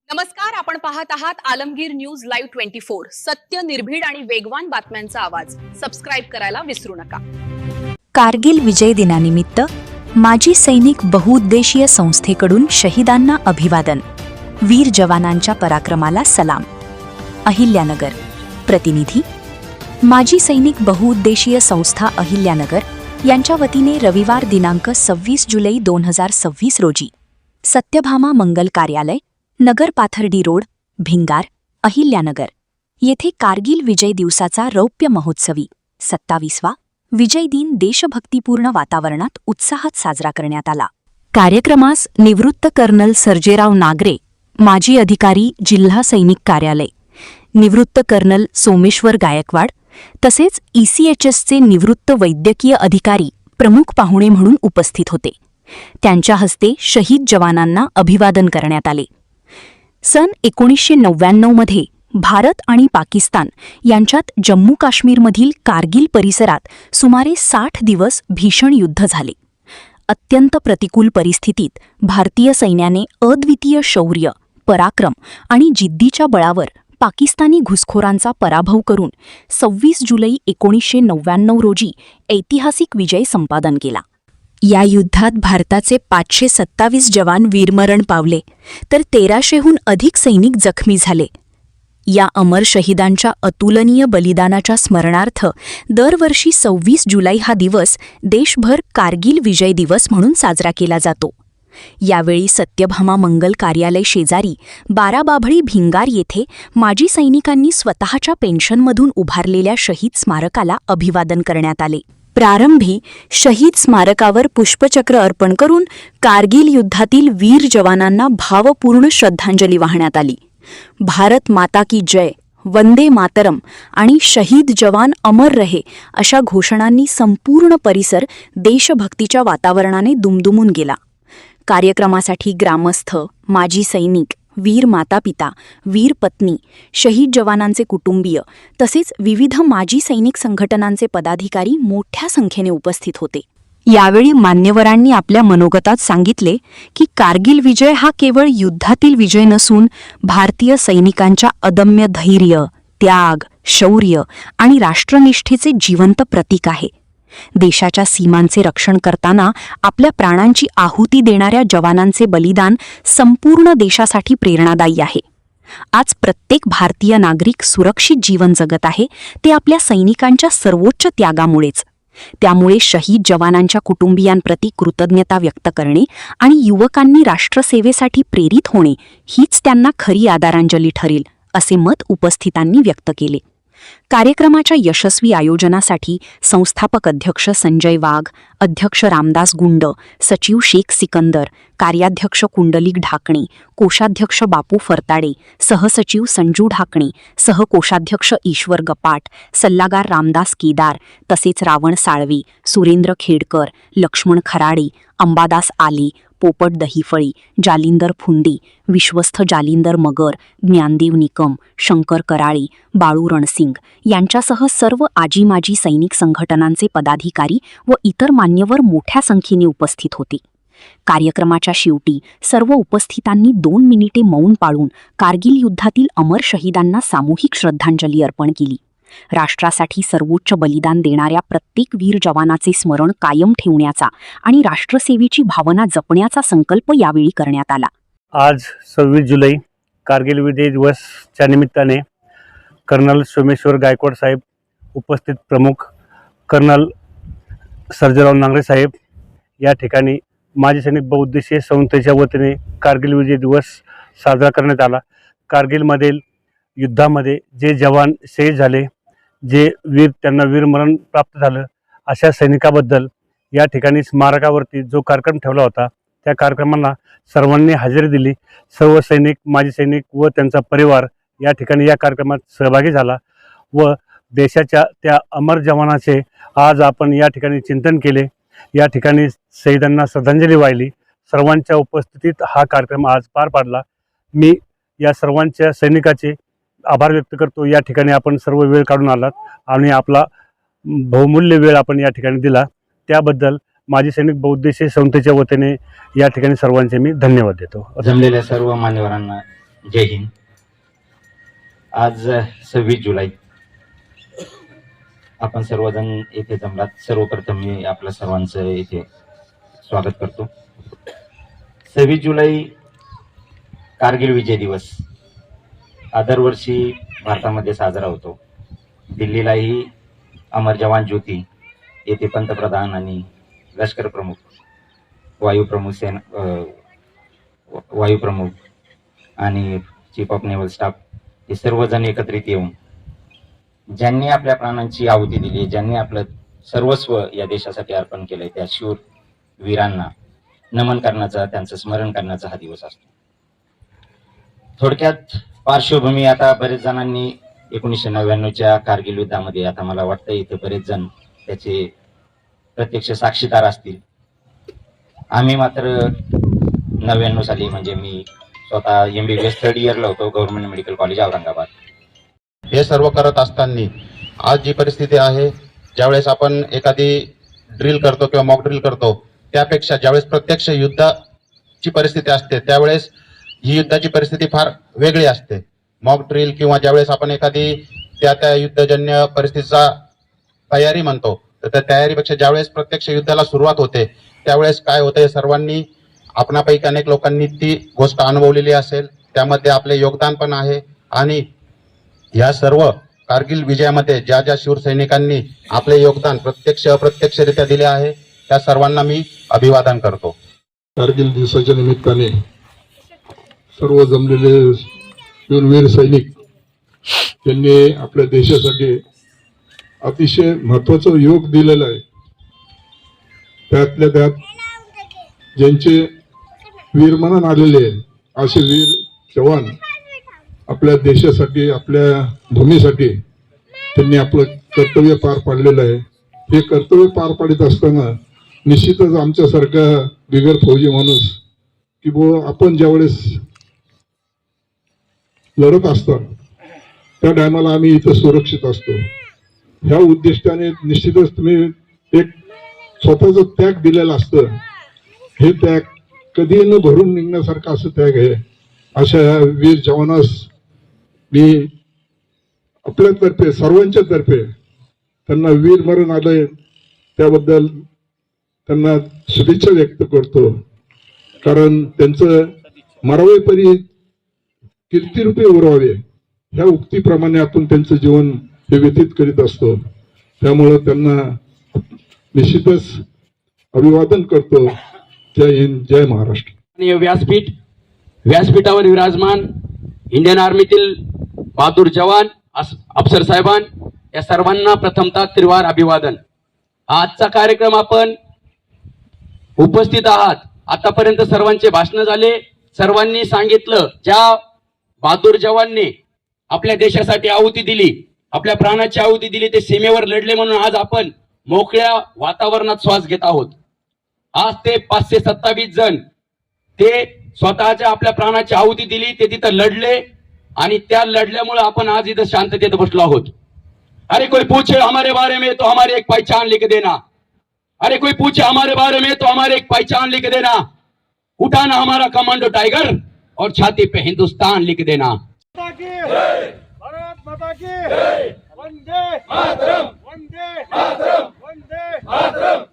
नमस्कार, आपण पाहत आहात आलमगीर न्यूज लाईव्ह 24। सत्य, निर्भीड आणि वेगवान बातम्यांचा आवाज। सबस्क्राईब करायला विसरू नका। कारगिल विजय दिनानिमित्त माजी सैनिक बहुउद्देशीय संस्थेकडून शहीदांना अभिवादन। वीर जवानांच्या पराक्रमाला सलाम। अहिल्यानगर प्रतिनिधी माजी सैनिक बहुउद्देशीय संस्था अहिल्यानगर यांच्या वतीने रविवार दिनांक 26 जुलै 2026 रोजी सत्यभामा मंगल कार्यालय, नगर पाथर्डी रोड, भिंगार, अहिल्यानगर येथे कारगिल विजय दिवसाचा रौप्य महोत्सवी 27वा विजय दिन देशभक्तिपूर्ण वातावरणात उत्साहात साजरा करण्यात आला। कार्यक्रमास निवृत्त कर्नल सर्जेराव नागरे, माजी अधिकारी, जिल्हा सैनिक कार्यालय, निवृत्त कर्नल सोमेश्वर गायकवाड तसेच ECHSचे निवृत्त वैद्यकीय अधिकारी प्रमुख पाहुणे म्हणून उपस्थित होते। त्यांच्या हस्ते शहीद जवानांना अभिवादन करण्यात आले। सन 1999 मध्ये भारत आणि पाकिस्तान यांच्यात जम्मू काश्मीरमधील कारगिल परिसरात सुमारे 60 दिवस भीषण युद्ध झाले। अत्यंत प्रतिकूल परिस्थितीत भारतीय सैन्याने अद्वितीय शौर्य, पराक्रम आणि जिद्दीच्या बळावर पाकिस्तानी घुसखोरांचा पराभव करून 26 जुलै 1999 रोजी ऐतिहासिक विजय संपादन केला। या युद्धात भारताचे 527 जवान वीरमरण पावले तर 1300हून अधिक सैनिक जखमी झाले। या अमर शहीदांच्या अतुलनीय बलिदानाच्या स्मरणार्थ दरवर्षी 26 जुलै हा दिवस देशभर कारगिल विजय दिवस म्हणून साजरा केला जातो। यावेळी सत्यभामा मंगल कार्यालय शेजारी बाराबाभळी भिंगार येथे माजी सैनिकांनी स्वतःच्या पेन्शनमधून उभारलेल्या शहीद स्मारकाला अभिवादन करण्यात आले। प्रारंभी शहीद स्मारकावर पुष्पचक्र अर्पण करून कारगिल युद्धातील वीर जवानांना भावपूर्ण श्रद्धांजली वाहण्यात आली। भारत माता की जय, वंदे मातरम आणि शहीद जवान अमर रहे अशा घोषणांनी संपूर्ण परिसर देशभक्तीच्या वातावरणाने दुमदुमून गेला। कार्यक्रमासाठी ग्रामस्थ, माजी सैनिक, वीर मातापिता, वीर पत्नी, शहीद जवानांचे कुटुंबीय तसेच विविध माजी सैनिक संघटनांचे पदाधिकारी मोठ्या संख्येने उपस्थित होते। यावेळी मान्यवरांनी आपल्या मनोगतात सांगितले की कारगिल विजय हा केवळ युद्धातील विजय नसून भारतीय सैनिकांच्या अदम्य धैर्य, त्याग, शौर्य आणि राष्ट्रनिष्ठेचे जिवंत प्रतीक आहे। देशाच्या सीमांचे रक्षण करताना आपल्या प्राणांची आहुती देणाऱ्या जवानांचे बलिदान संपूर्ण देशासाठी प्रेरणादायी आहे। आज प्रत्येक भारतीय नागरिक सुरक्षित जीवन जगत आहे ते आपल्या सैनिकांच्या सर्वोच्च त्यागामुळेच। त्यामुळे शहीद जवानांच्या कुटुंबियांप्रती कृतज्ञता व्यक्त करणे आणि युवकांनी राष्ट्रसेवेसाठी प्रेरित होणे हीच त्यांना खरी आदरांजली ठरेल, असे मत उपस्थितांनी व्यक्त केले। कार्यक्रमाच्या यशस्वी आयोजनासाठी संस्थापक अध्यक्ष संजय वाघ, अध्यक्ष रामदास गुंड, सचिव शेख सिकंदर, कार्याध्यक्ष कुंडलिक ढाकणे, कोषाध्यक्ष बापू फरताडे, सहसचिव संजू ढाकणे, सहकोषाध्यक्ष ईश्वर गपाट, सल्लागार रामदास केदार तसेच रावण साळवे, सुरेंद्र खेडकर, लक्ष्मण खराडे, अंबादास आले, पोपट दहीफळी, जालिंदर फुंदे, विश्वस्थ जालिंदर मगर, ज्ञानदेव निकम, शंकर कराळे, बाळू रणसिंग यांच्यासह सर्व आजी माजी सैनिक संघटनांचे पदाधिकारी व इतर मान्यवर मोठ्या संख्येने उपस्थित होते। कार्यक्रमाच्या शेवटी सर्व उपस्थितांनी 2 मिनिटे मौन पाळून कारगिल युद्धातील अमर शहीदांना सामूहिक श्रद्धांजली अर्पण केली। राष्ट्रासाठी सर्वोच्च बलिदान देणाऱ्या प्रत्येक वीर जवानाचे स्मरण कायम ठेवण्याचा आणि राष्ट्रसेवेची भावना जपण्याचा संकल्प यावेळी करण्यात आला। आज 26 जुलै कारगिल विजय दिवसच्या निमित्ताने कर्नल सोमेश्वर गायकवाड साहेब उपस्थित, प्रमुख कर्नल सर्जेराव नागरे साहेब या ठिकाणी माजी सैनिक बहुउद्देशीय संस्थेच्या वतीने कारगिल विजय दिवस साजरा करण्यात आला। कारगिलमधील युद्धामध्ये जे जवान शहीद झाले, जे वीर त्यांना वीरमरण प्राप्त झालं, अशा सैनिकाबद्दल या ठिकाणी स्मारकावरती जो कार्यक्रम ठेवला होता त्या कार्यक्रमाला सर्वांनी हजेरी दिली। सर्व सैनिक, माजी सैनिक व त्यांचा परिवार या ठिकाणी या कार्यक्रमात सहभागी झाला व देशाच्या त्या अमर जवानाचे आज आपण या ठिकाणी चिंतन केले। या ठिकाणी शहीदांना श्रद्धांजली वाहिली। सर्वांच्या उपस्थितीत हा कार्यक्रम आज पार पाडला। मी या सर्वांच्या सैनिकाचे आभार व्यक्त करतो। या ठिकाणी आपण सर्व वेळ काढून आलात आणि आपला बहुमूल्य वेळ आपण या ठिकाणी दिला, त्याबद्दल माजी सैनिक बहुउद्देशीय संस्थेच्या वतीने या ठिकाणी सर्वांचे मी धन्यवाद देतो। जमलेल्या सर्व मान्यवरांना जय हिंद. आज 26 जुलै आपण सर्वजण येथे जमलात. सर्वप्रथम मी आपल्या सर्वांचं येथे स्वागत करतो. 26 जुलै कारगिल विजय दिवस हा दरवर्षी भारतामध्ये साजरा होतो. दिल्लीलाही अमर जवान ज्योती येथे पंतप्रधान आणि लष्कर प्रमुख, वायुप्रमुख आणि चीफ ऑफ नेव्हल स्टाफ हे सर्वजण एकत्रित येऊन ज्यांनी आपल्या प्राणांची आहुती दिली, ज्यांनी आपलं सर्वस्व या देशासाठी अर्पण केलंय, त्या शूर वीरांना नमन करण्याचा, त्यांचं स्मरण करण्याचा हा दिवस असतो. थोडक्यात पार्श्वभूमी, आता बरेच जणांनी 1999च्या कारगिल युद्धामध्ये, आता मला वाटतं इथे बरेच जण त्याचे प्रत्यक्ष साक्षीदार असतील. आम्ही मात्र 99 साली, म्हणजे मी स्वतः MBBS 3rd इयरला होतो, गव्हर्नमेंट मेडिकल कॉलेज औरंगाबाद. हे सर्व करत असताना आज जी परिस्थिती आहे, ज्यावेळेस आपण एखादी ड्रिल करतो किंवा मॉक ड्रिल करतो, त्यापेक्षा ज्यावेळेस प्रत्यक्ष युद्धाची परिस्थिती असते त्यावेळेस ही युद्धाची परिस्थिती फार वेगळी असते. मॉक ड्रिल किंवा ज्यावेळेस आपण एखादी त्या युद्धजन्य परिस्थितीचा तयारी म्हणतो, तर त्या तयारीपेक्षा ज्यावेळेस प्रत्यक्ष युद्धाला सुरुवात होते त्यावेळेस काय होतं, सर्वांनी, आपणापैकी अनेक लोकांनी ती गोष्ट अनुभवलेली असेल. त्यामध्ये आपले योगदान पण आहे. आणि या सर्व कारगिल विजयामध्ये ज्या ज्या शूर सैनिकांनी आपले योगदान प्रत्यक्ष अप्रत्यक्षरित्या दिले आहे, त्या सर्वांना मी अभिवादन करतो. कारगिल दिवसाच्या निमित्ताने सर्व जमलेले शूरवीर सैनिक यांनी आपल्या देशासाठी अतिशय महत्वाचं योग दिलेलं आहे. त्यातल्या त्यात ज्यांचे वीरमरण आलेले असे वीर जवान आपल्या देशासाठी, आपल्या भूमीसाठी त्यांनी आपलं कर्तव्य पार पाडलेलं आहे. हे कर्तव्य पार पाडित असताना निश्चितच आमच्यासारखा बिगर फौजी माणूस की आपण ज्यावेळेस लढत असतात त्या टायमाला आम्ही इथं सुरक्षित असतो. ह्या उद्दिष्टाने निश्चितच तुम्ही एक स्वतःच त्याग दिलेलं असतं. हे त्याग कधी न भरून निघण्यासारखं असं त्याग आहे. अशा वीर जवानास मी आपल्यातर्फे, सर्वांच्या तर्फे त्यांना वीर मरण आलंय त्याबद्दल त्यांना शुभेच्छा व्यक्त करतो. कारण त्यांचं मरावे परी कीर्तिरूपे उरवावे ह्या उक्तीप्रमाणे आपण त्यांचं जीवन हे व्यतीत करीत असतो. त्यामुळं त्यांना निश्चितच अभिवादन करतो. जय हिंद, जय महाराष्ट्र. व्यासपीठावर विराजमान इंडियन आर्मीतील बहादूर जवान, अफसर साहेबान, या सर्वांना प्रथमतः त्रिवार अभिवादन. आजचा कार्यक्रम आपण उपस्थित आहात. आतापर्यंत सर्वांचे भाषण झाले. सर्वांनी सांगितलं ज्या बहादूर जवानने आपल्या देशासाठी आहुती दिली, आपल्या प्राणाची आहुती दिली, ते सीमेवर लढले म्हणून आज आपण मोकळ्या वातावरणात श्वास घेत आहोत. आज ते 527 जण ते स्वतःच्या आपल्या प्राणाची आहुती दिली, ते तिथं लढले आणि त्या लढल्यामुळे आपण आज इथं शांततेत बसलो आहोत. अरे कोई पूछे हमारे बारे में तो हमारी एक पहचान लिख देना. अरे कोई पूछे हमारे बारे में तो हमारी एक पहचान लिख देना. उठाना हमारा कमांडो टाइगर और छाती पे हिंदुस्तान लिख देना. भारत माता की वंदे मातरम, वंदे मातरम, वंदे मातरम.